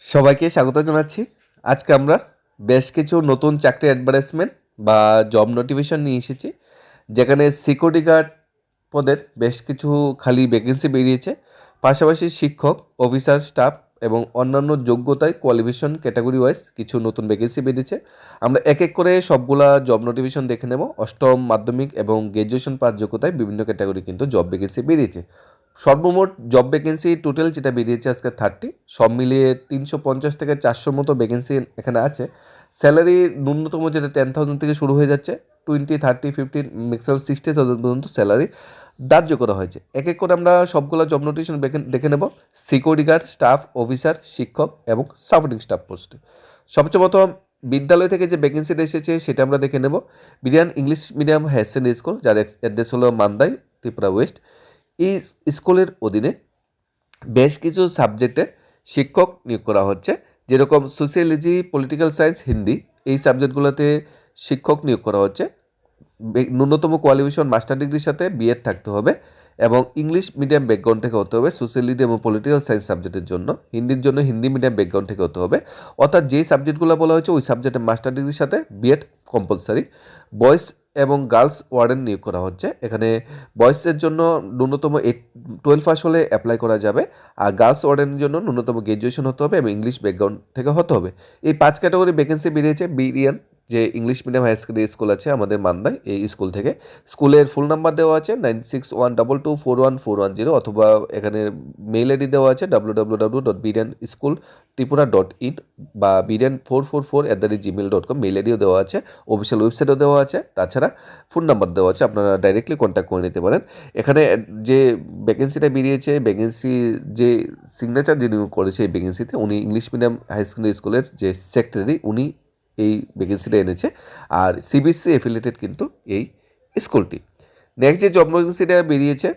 সবাইকে স্বাগত জানাচ্ছি। আজকে আমরা বেশ কিছু নতুন চাকরি অ্যাডভার্টাইজমেন্ট বা জব নোটিফিকেশন নিয়ে এসেছি, যেখানে সিকিউরিটি গার্ড পদের বেশ কিছু খালি ভ্যাকেন্সি বেরিয়েছে। পাশাপাশি শিক্ষক, অফিসার, স্টাফ এবং অন্যান্য যোগ্যতায় কোয়ালিফিকেশন ক্যাটাগরি ওয়াইজ কিছু নতুন ভ্যাকেন্সি বেরিয়েছে। আমরা এক এক করে সবগুলা জব নোটিফিকেশন দেখে নেব। অষ্টম, মাধ্যমিক এবং গ্র্যাজুয়েশন পাস যোগ্যতায় বিভিন্ন ক্যাটাগরি কিন্তু জব ভ্যাকেন্সি বেরিয়েছে। সর্বমোট জব ভ্যাকেন্সি টোটাল যেটা বেরিয়েছে আজকে 30, সব মিলিয়ে 350 থেকে 400 মতো ভ্যাকেন্সি এখানে আছে। স্যালারি ন্যূনতম যেটা 10,000 থেকে শুরু হয়ে যাচ্ছে, 20, 30, 15, ম্যাক্সিমাম 60,000 পর্যন্ত স্যালারি ধার্য করা হয়েছে। এক এক করে আমরা সবগুলো জব নোটিফিকেশন দেখে নেব। সিকিউরিটি গার্ড, স্টাফ, অফিসার, শিক্ষক এবং সাপোর্টিং স্টাফ পোস্টে সবচেয়ে প্রথম বিদ্যালয় থেকে যে ভ্যাকেন্সিটা এসেছে সেটা আমরা দেখে নেব। বিরিয়ান English medium higher secondary school, যার অ্যাড্রেস হলো মান্দাই, ত্রিপুরা ওয়েস্ট। এই স্কুলের অধীনে বেশ কিছু সাবজেক্টে শিক্ষক নিয়োগ করা হচ্ছে, যেরকম সোশিয়োলজি, পলিটিক্যাল সায়েন্স, হিন্দি। এই সাবজেক্টগুলোতে শিক্ষক নিয়োগ করা হচ্ছে। ন্যূনতম কোয়ালিফিকেশন মাস্টার ডিগ্রির সাথে বিএড থাকতে হবে এবং ইংলিশ মিডিয়াম ব্যাকগ্রাউন্ড থেকে হতে হবে সোশ্যালিটি এবং পলিটিক্যাল সায়েন্স সাবজেক্টের জন্য। হিন্দির জন্য হিন্দি মিডিয়াম ব্যাকগ্রাউন্ড থেকে হতে হবে। অর্থাৎ যেই সাবজেক্টগুলো বলা হয়েছে ওই সাবজেক্টের মাস্টার ডিগ্রির সাথে বিএড কম্পালসারি। বয়েজ এবং গার্লস ওয়ার্ডেন নিয়োগ করা হচ্ছে। এখানে বয়েজের জন্য ন্যূনতম 12 পাস হলে অ্যাপ্লাই করা যাবে, আর গার্লস ওয়ার্ডেনের জন্য ন্যূনতম গ্র্যাজুয়েশন হতে হবে এবং ইংলিশ ব্যাকগ্রাউন্ড থেকে হতে হবে। এই 5 ক্যাটাগরি ভ্যাকেন্সি বেরিয়েছে বিরিয়ান যে English medium high secondary school আছে আমাদের মান্দায়, এই স্কুল থেকে। স্কুলের ফুল নাম্বার দেওয়া আছে 9612241410, অথবা এখানে মেইল আইডি দেওয়া আছে www.birianschooltripura.in বা birian444@gmail.com, মেইল আইডিও দেওয়া আছে, অফিসিয়াল ওয়েবসাইটও দেওয়া আছে। তাছাড়া ফোন নাম্বার দেওয়া আছে, আপনারা ডাইরেক্টলি কন্ট্যাক্ট করে নিতে পারেন। এখানে যে ভ্যাকেন্সিটা বেরিয়েছে, ভ্যাকেন্সি যে সিগনেচার যিনি করেছে এই ভ্যাকেন্সিতে, উনি ইংলিশ মিডিয়াম হাই সেকেন্ডারি স্কুলের যে সেক্রেটারি, উনি এই ভ্যাকেন্সিটা এনেছে। আর সিবিএসসি অ্যাফিলিয়েটেড কিন্তু এই স্কুলটি। নেক্সট যে জব ভ্যাকেন্সিটা বেরিয়েছে,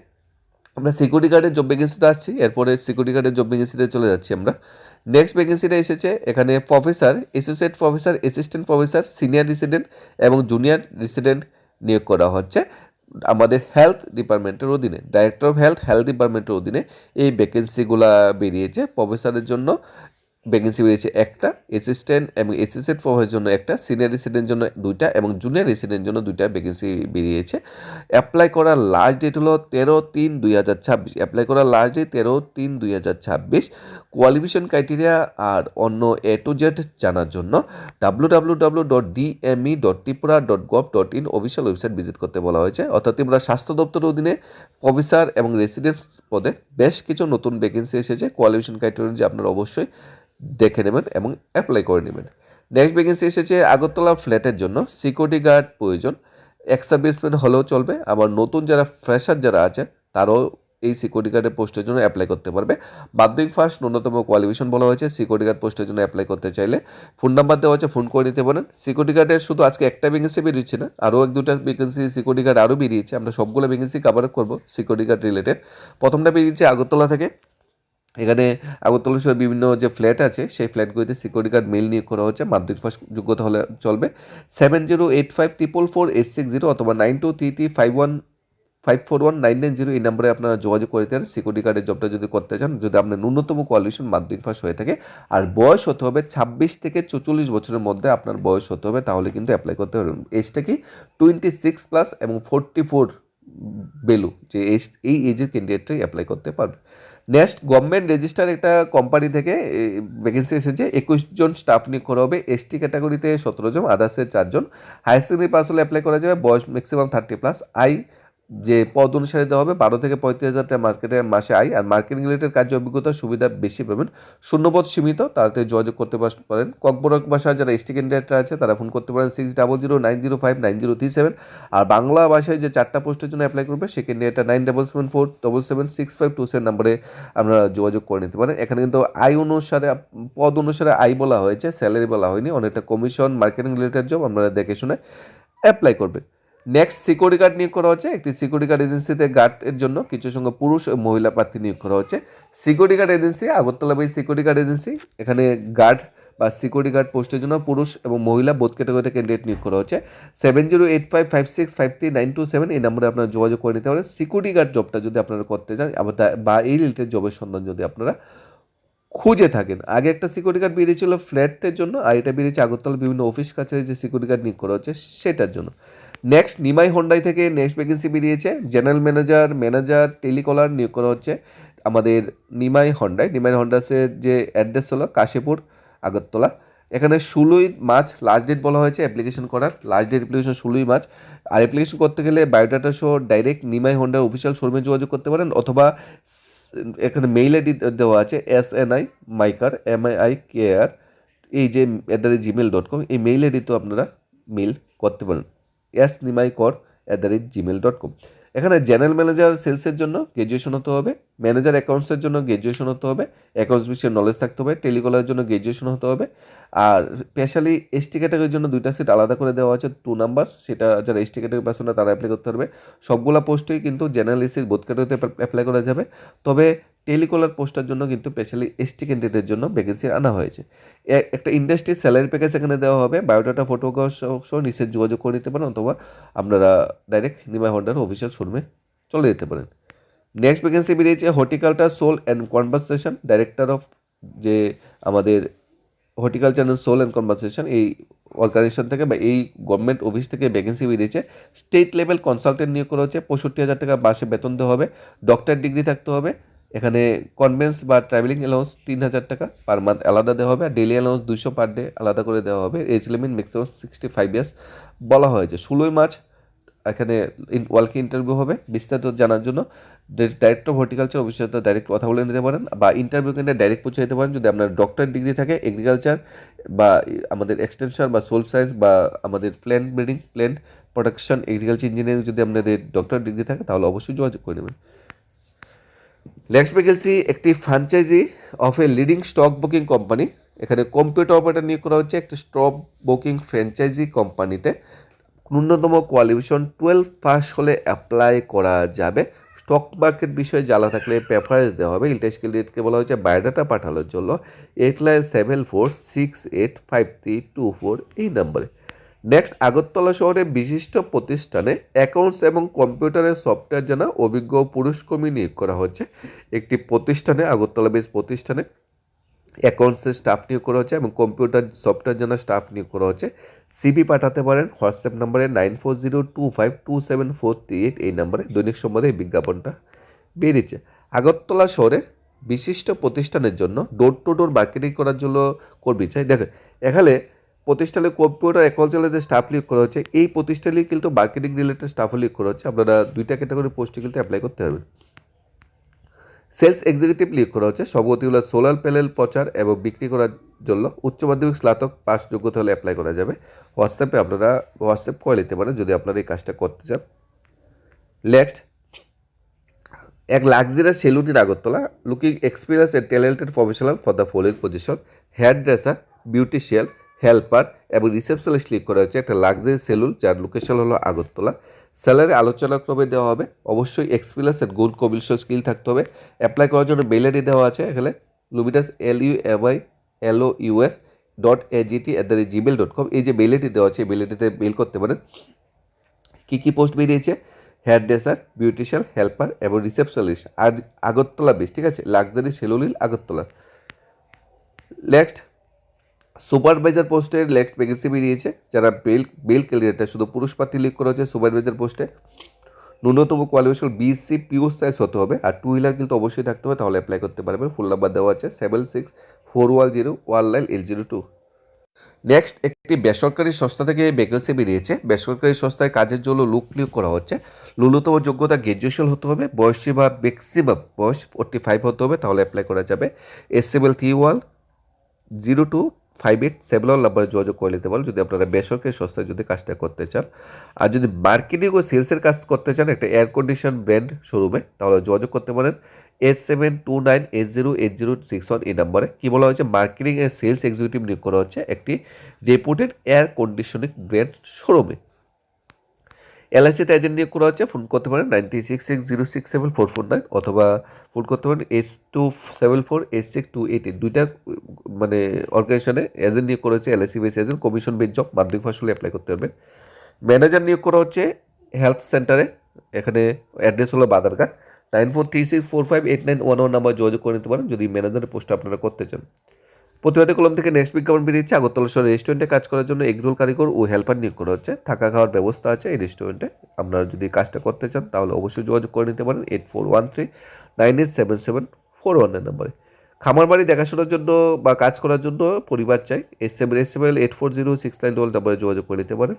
আমরা সিকিউরিটি গার্ডের জব ভ্যাকেন্সিতে আসছি, এরপরে সিকিউরিটি গার্ডের জব ভ্যাকেন্সিতে চলে যাচ্ছি আমরা। নেক্সট ভ্যাকেন্সিটা এসেছে, এখানে professor, associate professor, assistant professor, senior resident এবং জুনিয়র রেসিডেন্ট নিয়োগ করা হচ্ছে আমাদের হেলথ ডিপার্টমেন্টের অধীনে। ডাইরেক্টর অফ হেলথ ডিপার্টমেন্টের অধীনে এই ভ্যাকেন্সিগুলো বেরিয়েছে। প্রফেসরের জন্য ভ্যাকেন্সি বেরিয়েছে একটা, অ্যাসিস্ট্যান্ট এবং অ্যাসোসিয়েট প্রফেসরের জন্য একটা, সিনিয়র রেসিডেন্টের জন্য দুইটা এবং জুনিয়র রেসিডেন্টের জন্য দুইটা ভ্যাকেন্সি বেরিয়েছে। অ্যাপ্লাই করার লাস্ট ডেট হলো 13/3/2026। অ্যাপ্লাই করার লাস্ট ডেট 13/3/2026। কোয়ালিফিকেশন ক্রাইটেরিয়া আর অন্য A to Z জানার জন্য www.dme.tripura.gov.in অফিসিয়াল ওয়েবসাইট ভিজিট করতে বলা হয়েছে। অর্থাৎ ত্রিপুরা স্বাস্থ্য দপ্তরের অধীনে প্রফেসর এবং রেসিডেন্স পদে বেশ কিছু নতুন ভ্যাকেন্সি এসেছে। কোয়ালিফিকেশন ক্রাইটেরিয়া যে আপনারা অবশ্যই দেখে নেবেন এবং অ্যাপ্লাই করে নেবেন। নেক্সট ভ্যাকেন্সি এসেছে আগরতলা ফ্ল্যাটের জন্য সিকিউরিটি গার্ড প্রয়োজন। এক্স সার্ভিসম্যান হলেও চলবে, আবার নতুন যারা ফ্রেশার যারা আছে তারাও এই সিকিউরিটি গার্ডের পোস্টের জন্য অ্যাপ্লাই করতে পারবে। মাধ্যমিক ফার্স্ট ন্যূনতম কোয়ালিফিকেশন বলা হয়েছে সিকিউরিটি গার্ড পোস্টের জন্য অ্যাপ্লাই করতে চাইলে। ফোন নাম্বার দেওয়া আছে, ফোন করে নিতে পারেন। সিকিউরিটি গার্ডের শুধু আজকে একটা ভ্যাকেন্সি বেরিয়েছে না, আরও এক দুটা ভ্যাকেন্সি সিকিউরিটি গার্ড আরও বেরিয়েছে। আমরা সবগুলো ভ্যাকেন্সি কভার করবো সিকিউরিটি গার্ড রিলেটেড। প্রথমটা বেরিয়েছে আগরতলা থেকে। এখানে আগরতলা শহরে বিভিন্ন যে ফ্ল্যাট আছে সেই ফ্ল্যাটগুলিতে সিকিউরিটি গার্ড মেল নিয়োগ করা হচ্ছে। মাধ্যমিক পাস যোগ্যতা হলে চলবে। 7085444860 অথবা 923351541990 এই নাম্বারে আপনারা যোগাযোগ করে দেন সিকিউরিটি গার্ডের জবটা যদি করতে চান, যদি আপনার ন্যূনতম কোয়ালিফিকেশন মাধ্যমিক পাস হয়ে থাকে আর বয়স হতে হবে 26 থেকে 44 বছরের মধ্যে আপনার বয়স হতে হবে, তাহলে কিন্তু অ্যাপ্লাই করতে পারবেন। এজটা কি 26+ এবং 44 বেলু, যে এই এজের ক্যান্ডিডেটটাই অ্যাপ্লাই করতে পারবে। নেক্সট গভর্নমেন্ট রেজিস্টার একটা কোম্পানি থেকে ভ্যাকেন্সি এসেছে। 21 জন স্টাফ নিয়োগ করা হবে। এসটি ক্যাটাগরিতে 17 জন, আদার্সের 4 জন। হায়ার সেকেন্ডারি পাস হলে অ্যাপ্লাই করা যাবে। বয়স ম্যাক্সিমাম 30+। আই যে পদ অনুসারে দেওয়া হবে 12 থেকে 35,000 টাকা মার্কেটে মাসে আয়, আর মার্কেটিং রিলেটেড কার্য অভিজ্ঞতার সুবিধা বেশি পাবেন। শূন্যপদ সীমিত, তাড়াতাড়ি যোগাযোগ করতে পারেন। ককবরক ভাষায় যারা এসটি ক্যান্ডিডেটরা আছে তারা ফোন করতে পারেন 6009059037। আর বাংলা ভাষায় যে 4টা পোস্টের জন্য অ্যাপ্লাই করবে সেই ক্যান্ডিডেটটা 9774776527 নাম্বারে আপনারা যোগাযোগ করে নিতে পারেন। এখানে কিন্তু আয় অনুসারে পদ অনুসারে আয় বলা হয়েছে, স্যালারি বলা হয়নি। অনেকটা কমিশন মার্কেটিং রিলেটেড জব, আপনারা দেখে শুনে অ্যাপ্লাই করবেন। নেক্সট সিকিউরিটি গার্ড নিয়োগ করা হচ্ছে। একটি সিকিউরিটি গার্ড এজেন্সিতে গার্ডের জন্য কিছু সংখ্যক পুরুষ ও মহিলা প্রার্থী নিয়োগ করা হচ্ছে। Security guard agency Agartala by security guard agency. এখানে গার্ড বা সিকিউরিটি গার্ড পোস্টের জন্য পুরুষ এবং মহিলা বোধ ক্যাটাগরিতে ক্যান্ডিডেট নিয়োগ করা হচ্ছে। 708556539227 এই নম্বরে আপনারা যোগাযোগ করে নিতে পারেন সিকিউরিটি গার্ড জবটা যদি আপনারা করতে চান বা এই রিলেটেড জবের সন্ধান যদি আপনারা খুঁজে থাকেন। আগে একটা সিকিউরিটি গার্ড বেরিয়েছিল ফ্ল্যাটের জন্য, আর এটা বেরিয়েছে আগরতলা বিভিন্ন অফিস কাছারি যে সিকিউরিটি গার্ড নিয়োগ করা হচ্ছে সেটার জন্য। নেক্সট নিমাই হোন্ডাই থেকে নেক্সট ভ্যাকেন্সি বেরিয়েছে জেনারেল ম্যানেজার টেলিকলার নিয়োগ করা হচ্ছে আমাদের নিমাই হন্ডাসের যে অ্যাড্রেস হলো কাশীপুর আগরতলা। এখানে 16ই মার্চ লাস্ট ডেট বলা হয়েছে অ্যাপ্লিকেশন করার, লাস্ট ডেট অ্যাপ্লিকেশন 16ই মার্চ। আর অ্যাপ্লিকেশন করতে গেলে বায়োডাটা সহ ডাইরেক্ট নিমাই হোন্ডার অফিসিয়াল শোরুমে যোগাযোগ করতে পারেন, অথবা এখানে মেইল আইডি দেওয়া আছে SNI মাইকার MIIKR এই যে @gmail.com, এই মেইল আইডিতেও আপনারা মেইল করতে পারেন snimaikor@gmail.com। এখানে জেনারেল ম্যানেজার সেলসের জন্য গ্র্যাজুয়েশন হতে হবে, ম্যানেজার অ্যাকাউন্টসের জন্য গ্র্যাজুয়েশন হতে হবে, অ্যাকাউন্টস বিষয়ে নলেজ থাকতে হবে, টেলিকলারের জন্য গ্র্যাজুয়েশন হতে হবে। আর স্পেশালি এসটি ক্যাটাগরির জন্য 2টা সিট আলাদা করে দেওয়া আছে 2 নাম্বার, সেটা যারা এসটি ক্যাটাগরি পার্সন তারা অ্যাপ্লাই করতে পারবে। সবগুলা পোস্টেই কিন্তু জেনারেল এসির বোথ ক্যাটাগরিতে অ্যাপ্লাই করা যাবে, তবে টেলিকলার পোস্টের জন্য কিন্তু স্পেশালি এসটি ক্যান্ডিডেটের জন্য ভ্যাকেন্সি আনা হয়েছে। একটা ইন্ডাস্ট্রির স্যালারি প্যাকেজ এখানে দেওয়া হবে, বায়োডাটা ফটোগ্রাফ সহ নিচে যোগাযোগ করে নিতে পারেন, অথবা আপনারা ডাইরেক্ট নিমাই হোন্ডার অফিসিয়াল শোরুমে চলে যেতে পারেন। নেক্সট ভ্যাকেন্সি বেরিয়েছে horticulture soil and conversation director of যে আমাদের horticulture and soil and conversation এই অর্গানাইজেশন থেকে বা এই গভর্নমেন্ট অফিস থেকে ভ্যাকেন্সি বেরিয়েছে। স্টেট লেভেল কনসালটেন্ট নিয়োগ করা হচ্ছে, 65,000 টাকা মাসে বেতন দেওয়া হবে, ডক্টর ডিগ্রি থাকতে হবে। এখানে কনভেন্স বা ট্রাভেলিং অ্যালাউন্স 3,000 টাকা পার মান্থ আলাদা দেওয়া হবে, আর ডেলি অ্যালাউন্স 200 পার ডে আলাদা করে দেওয়া হবে। এজ লিমিট ম্যাক্সিমাম 65 ইয়ার্স বলা হয়েছে। 16ই মার্চ এখানে ওয়ালকি ইন্টারভিউ হবে। বিস্তারিত জানার জন্য ডাইরেক্টর অফ হর্টিকালচার অফিসের সাথে ডাইরেক্ট কথা বলে নিতে পারেন, বা ইন্টারভিউ কেন্দ্রে ডাইরেক্ট পৌঁছে যেতে পারেন যদি আপনার ডক্টর ডিগ্রি থাকে এগ্রিকালচার বা আমাদের এক্সটেনশন বা সোল সায়েন্স বা আমাদের plant breeding plant protection agriculture engineering যদি আপনাদের ডক্টর ডিগ্রি থাকে তাহলে অবশ্যই যোগাযোগ করে নেবেন। নেক্সট ভ্যাকেন্সি একটি franchise of a leading stock booking company, এখানে কম্পিউটার অপারেটর নিয়োগ করা হচ্ছে একটা স্টক বুকিং ফ্র্যাঞ্চাইজি কোম্পানিতে। ন্যূনতম কোয়ালিফিকেশন 12 পাস হলে অ্যাপ্লাই করা যাবে। স্টক মার্কেট বিষয়ে জানা থাকলে প্রেফারেন্স দেওয়া হবে। ইন্টারেস্ট ক্যান্ডিডেটকে বলা হয়েছে বায়োডাটা পাঠানোর জন্য 8974685324 এই নম্বরে। নেক্সট আগরতলা শহরে বিশিষ্ট প্রতিষ্ঠানে অ্যাকাউন্টস এবং কম্পিউটারের সফটওয়্যার জানা অভিজ্ঞ পুরুষ কর্মী নিয়োগ করা হচ্ছে। একটি প্রতিষ্ঠানে আগরতলা বেস প্রতিষ্ঠানে অ্যাকাউন্টসের স্টাফ নিয়োগ করা হচ্ছে এবং কম্পিউটার সফটওয়্যার জন্য স্টাফ নিয়োগ করা হচ্ছে। সিভি পাঠাতে পারেন হোয়াটসঅ্যাপ নম্বরে 9402527438 এই নম্বরে। দৈনিক সম্বাদে এই বিজ্ঞাপনটা বেরিয়েছে। আগরতলা শহরের বিশিষ্ট প্রতিষ্ঠানের জন্য ডোর টু ডোর মার্কেটিং করার জন্য কর্মী চাই। দেখেন এখানে প্রতিষ্ঠানে কম্পিউটার অ্যাকাউন্টসের যে স্টাফ নিয়োগ করা হচ্ছে এই প্রতিষ্ঠানে কিন্তু মার্কেটিং রিলেটেড স্টাফও নিয়োগ করা হচ্ছে। আপনারা 2টা ক্যাটাগরি পোস্টে কিন্তু অ্যাপ্লাই করতে পারবেন। সেলস এক্সিকিউটিভ নিয়োগ করা হচ্ছে, সভাপতি হলো সোলার প্যানেল প্রচার এবং বিক্রি করার জন্য উচ্চ মাধ্যমিক স্নাতক পাস যোগ্যতা হলে অ্যাপ্লাই করা যাবে। হোয়াটসঅ্যাপে আপনারা হোয়াটসঅ্যাপ করে নিতে পারেন যদি আপনারা এই কাজটা করতে চান। নেক্সট এক luxurious salon in Agartala looking experience and talented professional for the following position hairdresser, beautician, helper এবং রিসেপশনিস্ট নিয়োগ করা হচ্ছে একটা লাক্সারি সেলুন যার লোকেশন হলো আগরতলা। স্যালারি আলোচনা ক্রমে দেওয়া হবে, অবশ্যই experience and good communication skill থাকতে হবে। অ্যাপ্লাই করার জন্য মেল আইডি দেওয়া আছে এখানে lumitas lumilos.agt@gmail.com এই যে মেল আইডি দেওয়া আছে এই মেল আইডিতে মেল করতে পারেন। কী কী পোস্ট বেরিয়েছে? হেয়ার ড্রেসার, বিউটিশিয়ান, হেল্পার এবং রিসেপশনিস্ট আর আগরতলা বেশ, ঠিক আছে, luxury salon Agartala. Next supervisor পোস্টের নেক্সট ভ্যাকেন্সি বেরিয়েছে, যারা বেল ক্যান্ডিডেটটা শুধু পুরুষ প্রার্থী লিখ করা হচ্ছে সুপারভাইজার পোস্টে। ন্যূনতম কোয়ালিফিকেশন BSc পিওর সায়েন্স হতে হবে, আর 2 হুইলার কিন্তু অবশ্যই থাকতে হবে, তাহলে অ্যাপ্লাই করতে পারবেন। ফুল নাম্বার দেওয়া আছে 7641019102। নেক্সট একটি বেসরকারি সংস্থা থেকে ভ্যাকেন্সি বেরিয়েছে। বেসরকারি সংস্থায় কাজের জন্য লোক নিয়োগ করা হচ্ছে। ন্যূনতম যোগ্যতা গ্র্যাজুয়েশন হতে হবে, বয়সসীমা ম্যাক্সিমাম বয়স 45 হতে হবে, তাহলে অ্যাপ্লাই করা যাবে। SML 31025871 নাম্বারে যোগাযোগ করে নিতে পারেন যদি আপনারা বেসরকারি সংস্থায় যদি কাজটা করতে চান। আর যদি মার্কেটিং ও সেলসের কাজ করতে চান একটা এয়ার কন্ডিশন ব্র্যান্ড শোরুমে, তাহলে যোগাযোগ করতে পারেন 8729808061 এই নাম্বারে। কী বলা হয়েছে? মার্কেটিং এ সেলস এক্সিকিউটিভ নিয়োগ করা হচ্ছে একটি রেপুটেড এয়ার কন্ডিশনিং ব্র্যান্ড শোরুমে। LICতে এজেন্ট নিয়োগ করা হচ্ছে, ফোন করতে পারেন 9660674449 অথবা ফোন করতে পারেন 82748628। 2টা মানে অর্গানাইজেশনে এজেন্ট নিয়োগ করা হচ্ছে LIC base agent, commission base job, মাধ্যমিক পাস হলে অ্যাপ্লাই করতে পারবেন। ম্যানেজার নিয়োগ করা হচ্ছে হেলথ সেন্টারে, এখানে অ্যাড্রেস হলো বাদারঘাট। 9436458911 নাম্বার যোগাযোগ করে নিতে পারেন যদি ম্যানেজারের পোস্ট আপনারা করতে চান। প্রতিবাদী কলম থেকে নেক্সট বিজ্ঞাপন বেরিয়েছে আগরতলা শহরে রেস্টুরেন্টে কাজ করার জন্য এগরোল কারিগর ও হেল্পার নিয়োগ করা হচ্ছে। থাকা খাওয়ার ব্যবস্থা আছে এই রেস্টুরেন্টে। আপনারা যদি কাজটা করতে চান তাহলে অবশ্যই যোগাযোগ করে নিতে পারেন 8413987741 নম্বরে। খামার বাড়ি দেখাশোনার জন্য বা কাজ করার জন্য পরিবার চাই SML840692 নম্বরে যোগাযোগ করে নিতে পারেন।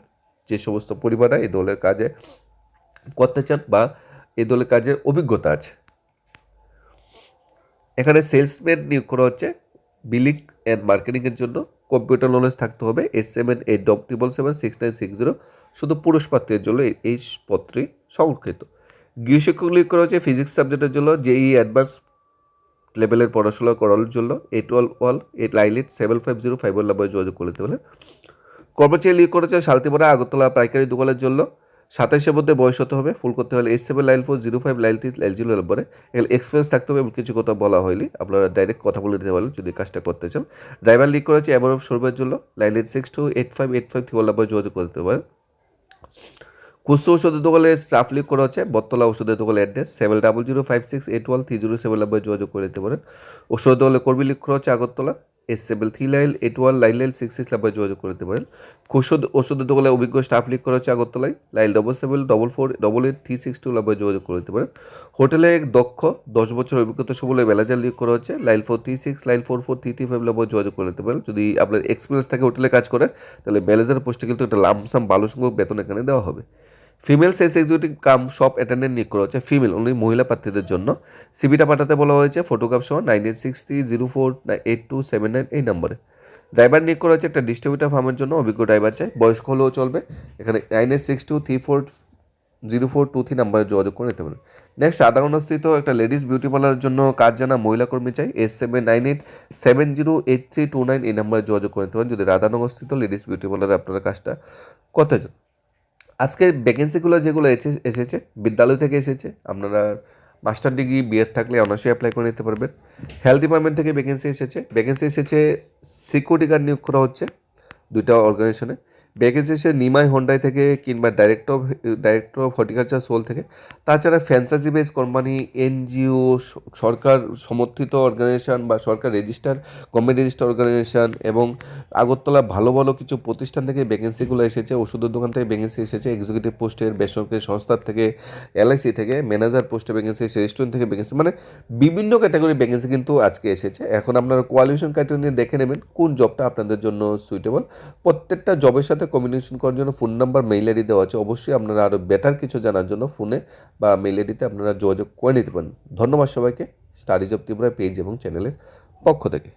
যে সমস্ত পরিবাররা এই দলের কাজে করতে চান বা এই দলের কাজের অভিজ্ঞতা আছে। এখানে সেলসম্যান নিয়োগ করা হচ্ছে বিলিং অ্যান্ড মার্কেটিংয়ের জন্য। কম্পিউটার নলেজ থাকতে হবে SM87776960 শুধু পুরুষ প্রার্থীদের জন্য এই পত্রে সংরক্ষিত। গৃহশিক্ষক নিয়োগ করা হচ্ছে ফিজিক্স সাবজেক্টের জন্য JEE অ্যাডভান্স লেভেলের পড়াশোনা করার জন্য 8118 নম্বরে যোগাযোগ করে নিতে পারেন। কর্মচারী নিয়োগ করা হচ্ছে শালতিপাড়া আগরতলা পাইকারি দোকানের জন্য। 27-এর মধ্যে বয়স হতে হবে। ফুল করতে হলে 8794059390 নম্বরে। এখানে এক্সপিরিয়েন্স থাকতে হবে এবং কিছু কথা বলা হয়নি, আপনারা ডাইরেক্ট কথা বলে দিতে পারেন যদি কাজটা করতে চান। ড্রাইভার লিক করেছে এমআরএফ শোরুমের জন্য 9962858531 নম্বরে যোগাযোগ করতে পারেন। খুচরো ওষুধের দোকানে স্টাফ লিক করা হচ্ছে বটতলা ওষুধের দোকানের অ্যাড্রেস 7005681307 নম্বরে যোগাযোগ করে দিতে পারেন। ওষুধের দোকানে কর্মী লিক করা হচ্ছে আগরতলা S73981966 নম্বরে যোগাযোগ করতে পারেন। ওষুধের দোকানে অভিজ্ঞ স্টাফ লিক করা হচ্ছে আগরতলায় 97744836 নম্বরে যোগাযোগ করতে পারেন। হোটেলে দক্ষ 10 বছর অভিজ্ঞতা সম্পন্ন ম্যানেজার লিক করা হচ্ছে 9436944335 নম্বরে যোগাযোগ করতে পারেন। যদি আপনার এক্সপিরিয়েন্স থাকে হোটেলে কাজ করে তাহলে ম্যানেজার পোস্টে কিন্তু একটা লামসাম ভালো সংখ্যক বেতন এখানে দেওয়া হবে। ফিমেল সেলস এক্সিকিউটিভ কাম শপ অ্যাটেন্ডেন্ট নিয়োগ করা হচ্ছে ফিমেল অনলি মহিলা প্রার্থীদের জন্য। সিবিটা পাঠাতে বলা হয়েছে ফটোগ্রাফ সহ 9863048279 এই নম্বরে। ড্রাইভার নিয়োগ করা হচ্ছে একটা ডিস্ট্রিবিউটার ফার্মের জন্য অভিজ্ঞ ড্রাইভার চাই, বয়স্ক হলেও চলবে। এখানে 9862340423 নাম্বারে যোগাযোগ করে নিতে পারেন। নেক্সট রাধাগণস্থিত একটা লেডিস বিউটি পার্লারের জন্য কাজ জানা মহিলা কর্মী চাই S7987083229 এই নাম্বারে যোগাযোগ করে নিতে পারেন যদি রাধানগরস্থিত লেডিস বিউটি পার্লারে আপনারা কাজটা করতে চান। আজকের ভ্যাকেন্সিগুলো যেগুলো এসেছে বিদ্যালয় থেকে এসেছে, আপনারা মাস্টার ডিগ্রি বিএড থাকলে অনার্সে অ্যাপ্লাই করে নিতে পারবেন। হেলথ ডিপার্টমেন্ট থেকে ভ্যাকেন্সি এসেছে সিকিউরিটি গার্ড নিয়োগ করা হচ্ছে 2টা অর্গানাইজেশনে। ভ্যাকেন্সি এসে নিমাই হোন্ডাই থেকে কিংবা ডাইরেক্টর অফ হর্টিকালচার সোল থেকে। তাছাড়া ফ্র্যাঞ্চাইজি বেস কোম্পানি, NGO, সরকার সমর্থিত অর্গানাইজেশন বা সরকার গভর্নমেন্ট রেজিস্টার অর্গানাইজেশন এবং আগরতলা ভালো ভালো কিছু প্রতিষ্ঠান থেকে ভ্যাকেন্সিগুলো এসেছে। ওষুধের দোকান থেকে ভ্যাকেন্সি এসেছে, এক্সিকিউটিভ পোস্টের, বেসরকারি সংস্থার থেকে, LIC থেকে, ম্যানেজার পোস্টে ভ্যাকেন্সি এসেছে, রেস্টুরেন্ট থেকে ভ্যাকেন্সি, মানে বিভিন্ন ক্যাটাগরি ভ্যাকেন্সি কিন্তু আজকে এসেছে। এখন আপনারা কোয়ালিফিকেশন ক্রাইটেরিয়া নিয়ে দেখে নেবেন কোন জবটা আপনাদের জন্য সুইটেবল। প্রত্যেকটা জবের সাথে কমিউনিকেশন করার জন্য ফোন নাম্বার, মেইল আইডি দেওয়া আছে। অবশ্যই আপনারা আরও বেটার কিছু জানার জন্য ফোনে বা মেইল আইডিতে আপনারা যোগাযোগ করে নিতে পারেন। ধন্যবাদ সবাইকে স্টাডি জব ত্রিপুরা পেজ এবং চ্যানেলের পক্ষ থেকে।